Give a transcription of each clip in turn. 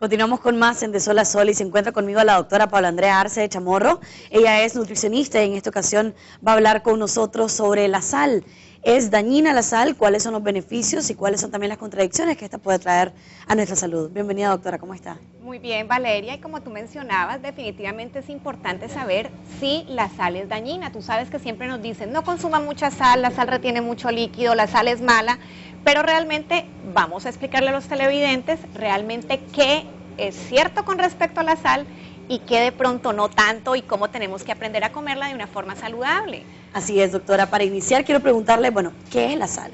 Continuamos con más en De Sol a Sol y se encuentra conmigo la doctora Paula Andrea Arce de Chamorro. Ella es nutricionista y en esta ocasión va a hablar con nosotros sobre la sal. ¿Es dañina la sal? ¿Cuáles son los beneficios y cuáles son también las contradicciones que esta puede traer a nuestra salud? Bienvenida, doctora, ¿cómo está? Muy bien, Valeria, y como tú mencionabas, definitivamente es importante saber si la sal es dañina. Tú sabes que siempre nos dicen, no consuma mucha sal, la sal retiene mucho líquido, la sal es mala, pero realmente vamos a explicarle a los televidentes realmente qué es cierto con respecto a la sal y qué de pronto no tanto y cómo tenemos que aprender a comerla de una forma saludable. Así es, doctora. Para iniciar quiero preguntarle, bueno, ¿qué es la sal?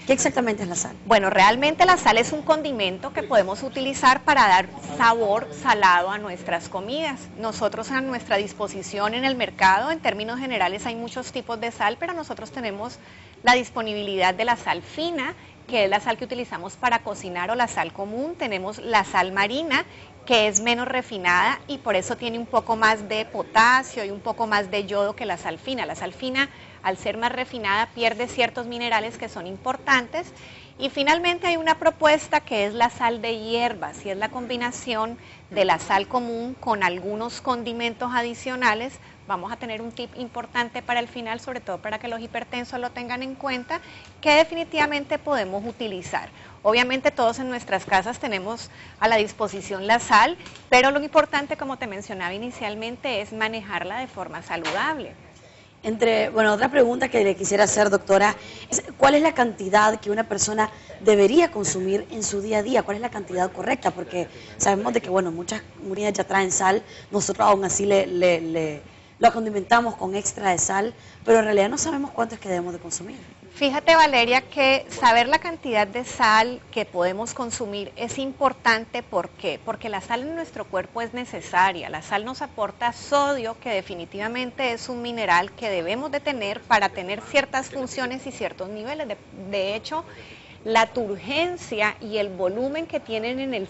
¿Qué exactamente es la sal? Bueno, realmente la sal es un condimento que podemos utilizar para dar sabor salado a nuestras comidas. Nosotros a nuestra disposición en el mercado, en términos generales hay muchos tipos de sal, pero nosotros tenemos la disponibilidad de la sal fina, que es la sal que utilizamos para cocinar, o la sal común. Tenemos la sal marina, que es menos refinada y por eso tiene un poco más de potasio y un poco más de yodo que la sal fina. La sal fina, al ser más refinada, pierde ciertos minerales que son importantes. Y finalmente hay una propuesta que es la sal de hierbas, y es la combinación de la sal común con algunos condimentos adicionales. Vamos a tener un tip importante para el final, sobre todo para que los hipertensos lo tengan en cuenta, que definitivamente podemos utilizar. Obviamente todos en nuestras casas tenemos a la disposición la sal, pero lo importante, como te mencionaba inicialmente, es manejarla de forma saludable. Otra pregunta que le quisiera hacer, doctora, es ¿cuál es la cantidad que una persona debería consumir en su día a día? ¿Cuál es la cantidad correcta? Porque sabemos de que, bueno, muchas comidas ya traen sal, nosotros aún así lo condimentamos con extra de sal, pero en realidad no sabemos cuánto es que debemos de consumir. Fíjate, Valeria, que saber la cantidad de sal que podemos consumir es importante. ¿Por qué? Porque la sal en nuestro cuerpo es necesaria. La sal nos aporta sodio, que definitivamente es un mineral que debemos de tener para tener ciertas funciones y ciertos niveles. De hecho, la turgencia y el volumen que tienen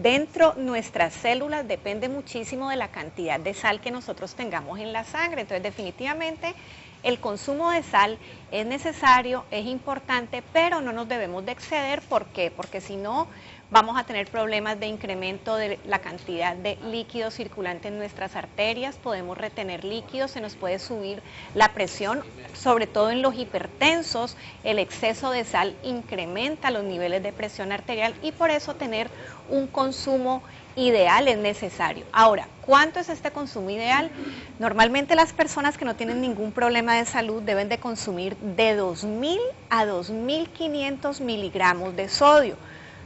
dentro nuestras células depende muchísimo de la cantidad de sal que nosotros tengamos en la sangre. Entonces, definitivamente, el consumo de sal es necesario, es importante, pero no nos debemos de exceder. ¿Por qué? Porque si no, vamos a tener problemas de incremento de la cantidad de líquido circulante en nuestras arterias, podemos retener líquidos, se nos puede subir la presión, sobre todo en los hipertensos. El exceso de sal incrementa los niveles de presión arterial y por eso tener un consumo ideal es necesario. Ahora, ¿cuánto es este consumo ideal? Normalmente las personas que no tienen ningún problema de salud deben de consumir de 2.000 a 2.500 miligramos de sodio.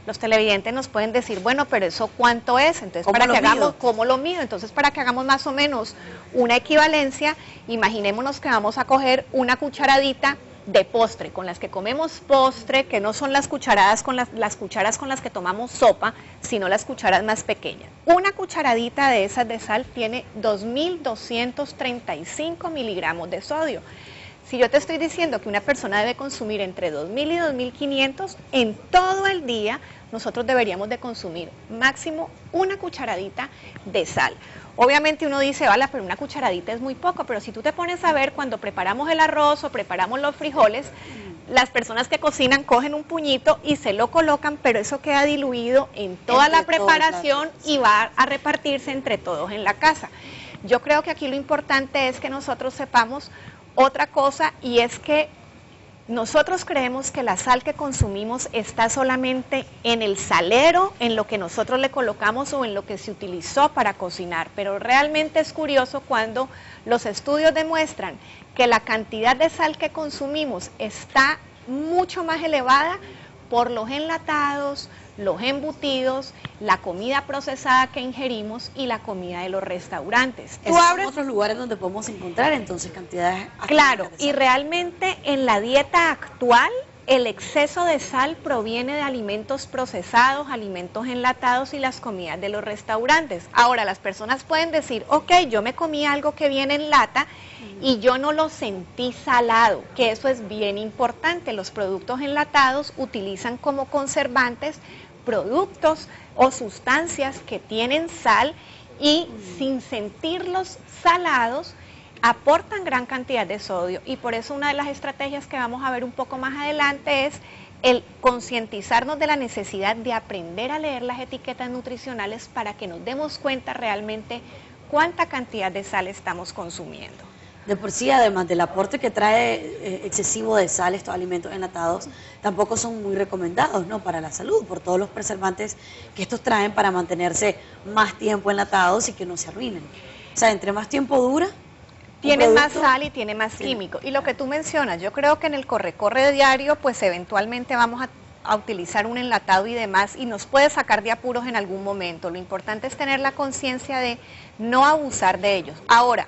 Los televidentes nos pueden decir, bueno, pero ¿eso cuánto es? Entonces, ¿cómo lo mido? Entonces, para que hagamos más o menos una equivalencia, imaginémonos que vamos a coger una cucharadita de postre, con las que comemos postre, que no son las cucharadas con las cucharas con las que tomamos sopa, sino las cucharas más pequeñas. Una cucharadita de esas de sal tiene 2.235 miligramos de sodio. Si yo te estoy diciendo que una persona debe consumir entre 2.000 y 2.500 en todo el día, nosotros deberíamos de consumir máximo una cucharadita de sal. Obviamente uno dice, vale, pero una cucharadita es muy poco, pero si tú te pones a ver, cuando preparamos el arroz o preparamos los frijoles, las personas que cocinan cogen un puñito y se lo colocan, pero eso queda diluido en toda la preparación y va a repartirse entre todos en la casa. Yo creo que aquí lo importante es que nosotros sepamos otra cosa, y es que nosotros creemos que la sal que consumimos está solamente en el salero, en lo que nosotros le colocamos o en lo que se utilizó para cocinar, pero realmente es curioso cuando los estudios demuestran que la cantidad de sal que consumimos está mucho más elevada por los enlatados, los embutidos, la comida procesada que ingerimos y la comida de los restaurantes. Son otros lugares donde podemos encontrar entonces cantidades. Claro, y realmente en la dieta actual el exceso de sal proviene de alimentos procesados, alimentos enlatados y las comidas de los restaurantes. Ahora, las personas pueden decir, ok, yo me comí algo que viene en lata y yo no lo sentí salado, que eso es bien importante. Los productos enlatados utilizan como conservantes productos o sustancias que tienen sal y sin sentirlos salados aportan gran cantidad de sodio, y por eso una de las estrategias que vamos a ver un poco más adelante es el concientizarnos de la necesidad de aprender a leer las etiquetas nutricionales para que nos demos cuenta realmente cuánta cantidad de sal estamos consumiendo. De por sí, además del aporte que trae excesivo de sal estos alimentos enlatados, tampoco son muy recomendados, ¿no?, para la salud, por todos los preservantes que estos traen para mantenerse más tiempo enlatados y que no se arruinen. O sea, entre más tiempo dura, tiene más sal y tiene más químico. Y lo que tú mencionas, yo creo que en el corre-corre diario, pues eventualmente vamos a utilizar un enlatado y demás, y nos puede sacar de apuros en algún momento. Lo importante es tener la conciencia de no abusar de ellos. Ahora,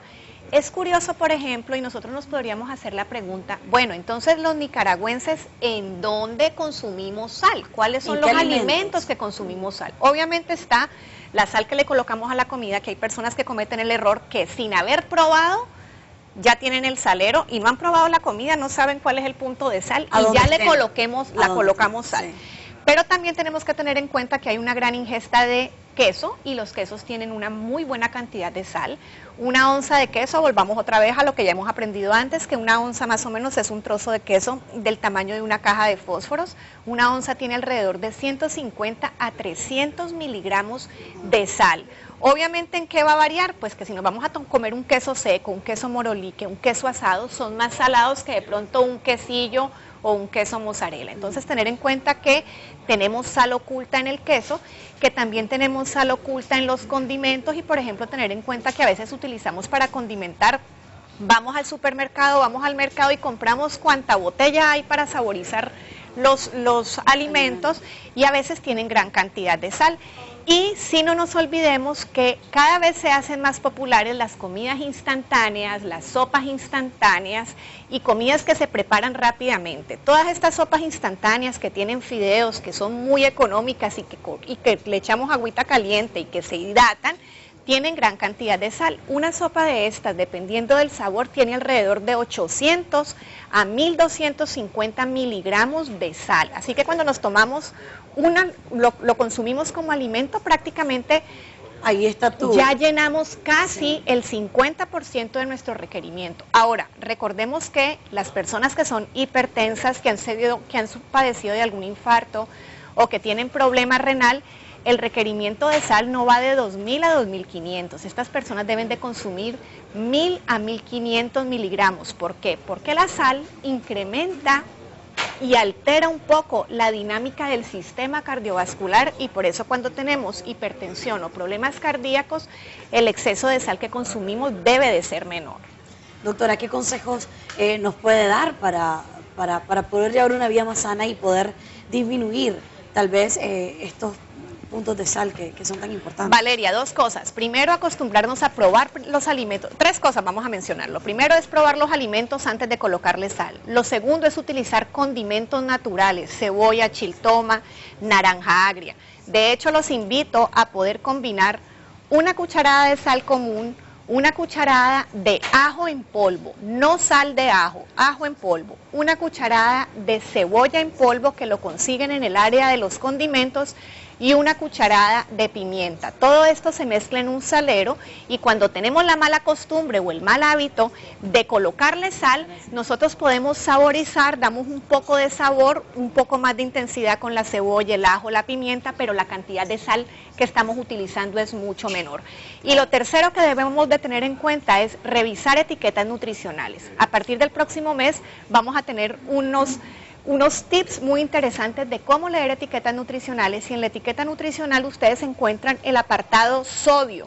es curioso, por ejemplo, y nosotros nos podríamos hacer la pregunta, bueno, entonces los nicaragüenses, ¿en dónde consumimos sal? ¿Cuáles son los alimentos que consumimos sal? Obviamente está la sal que le colocamos a la comida, que hay personas que cometen el error que sin haber probado, ya tienen el salero y no han probado la comida, no saben cuál es el punto de sal y ya le colocamos sal. Sí. Pero también tenemos que tener en cuenta que hay una gran ingesta de queso y los quesos tienen una muy buena cantidad de sal. Una onza de queso, volvamos otra vez a lo que ya hemos aprendido antes, que una onza más o menos es un trozo de queso del tamaño de una caja de fósforos. Una onza tiene alrededor de 150 a 300 miligramos de sal. Obviamente, ¿en qué va a variar? Pues que si nos vamos a comer un queso seco, un queso morolique, un queso asado, son más salados que de pronto un quesillo o un queso mozzarella. Entonces, tener en cuenta que tenemos sal oculta en el queso, que también tenemos sal oculta en los condimentos y, por ejemplo, tener en cuenta que a veces utilizamos para condimentar, vamos al supermercado, vamos al mercado y compramos cuánta botella hay para saborizar los alimentos y a veces tienen gran cantidad de sal. Y si no nos olvidemos que cada vez se hacen más populares las comidas instantáneas, las sopas instantáneas y comidas que se preparan rápidamente. Todas estas sopas instantáneas que tienen fideos, que son muy económicas y que le echamos agüita caliente y que se hidratan, tienen gran cantidad de sal. Una sopa de estas, dependiendo del sabor, tiene alrededor de 800 a 1250 miligramos de sal. Así que cuando nos tomamos lo consumimos como alimento, prácticamente ahí está tú. Ya llenamos casi el 50% de nuestro requerimiento. Ahora, recordemos que las personas que son hipertensas, que han padecido de algún infarto o que tienen problema renal, el requerimiento de sal no va de 2.000 a 2.500. Estas personas deben de consumir 1.000 a 1.500 miligramos. ¿Por qué? Porque la sal incrementa y altera un poco la dinámica del sistema cardiovascular y por eso cuando tenemos hipertensión o problemas cardíacos, el exceso de sal que consumimos debe de ser menor. Doctora, ¿qué consejos nos puede dar para poder llevar una vida más sana y poder disminuir tal vez estos puntos de sal que son tan importantes? Valeria, dos cosas. Primero, acostumbrarnos a probar los alimentos. Tres cosas vamos a mencionar. Lo primero es probar los alimentos antes de colocarle sal. Lo segundo es utilizar condimentos naturales, cebolla, chiltoma, naranja agria. De hecho, los invito a poder combinar una cucharada de sal común, una cucharada de ajo en polvo, no sal de ajo, ajo en polvo, una cucharada de cebolla en polvo que lo consiguen en el área de los condimentos y una cucharada de pimienta. Todo esto se mezcla en un salero y cuando tenemos la mala costumbre o el mal hábito de colocarle sal, nosotros podemos saborizar, damos un poco de sabor, un poco más de intensidad con la cebolla, el ajo, la pimienta, pero la cantidad de sal que estamos utilizando es mucho menor. Y lo tercero que debemos de tener en cuenta es revisar etiquetas nutricionales. A partir del próximo mes vamos a tener unos tips muy interesantes de cómo leer etiquetas nutricionales y en la etiqueta nutricional ustedes encuentran el apartado sodio.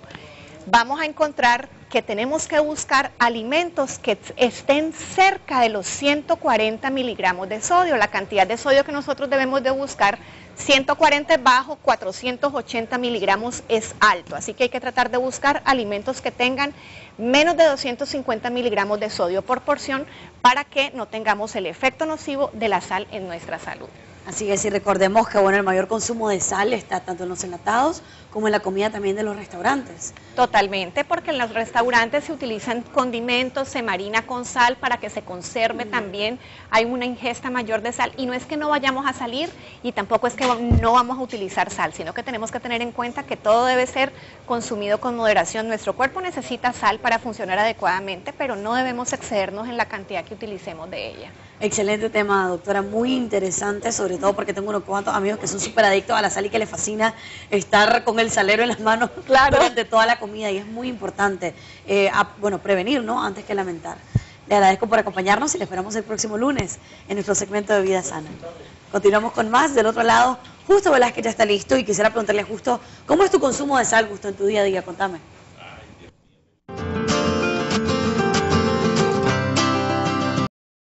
Vamos a encontrar que tenemos que buscar alimentos que estén cerca de los 140 miligramos de sodio. La cantidad de sodio que nosotros debemos de buscar, 140 es bajo, 480 miligramos es alto. Así que hay que tratar de buscar alimentos que tengan menos de 250 miligramos de sodio por porción para que no tengamos el efecto nocivo de la sal en nuestra salud. Así que sí, recordemos que bueno, el mayor consumo de sal está tanto en los enlatados como en la comida también de los restaurantes. Totalmente, porque en los restaurantes se utilizan condimentos, se marina con sal para que se conserve también, hay una ingesta mayor de sal y no es que no vayamos a salir y tampoco es que no vamos a utilizar sal, sino que tenemos que tener en cuenta que todo debe ser consumido con moderación. Nuestro cuerpo necesita sal para funcionar adecuadamente, pero no debemos excedernos en la cantidad que utilicemos de ella. Excelente tema, doctora, muy interesante, sobre todo porque tengo unos cuantos amigos que son súper adictos a la sal y que les fascina estar con el salero en las manos durante toda la comida y es muy importante, bueno, prevenir, ¿no? Antes que lamentar. Le agradezco por acompañarnos y le esperamos el próximo lunes en nuestro segmento de Vida Sana. Continuamos con más. Del otro lado, Justo Velázquez ya está listo y quisiera preguntarle, Justo, ¿cómo es tu consumo de sal, Justo, en tu día a día? Contame.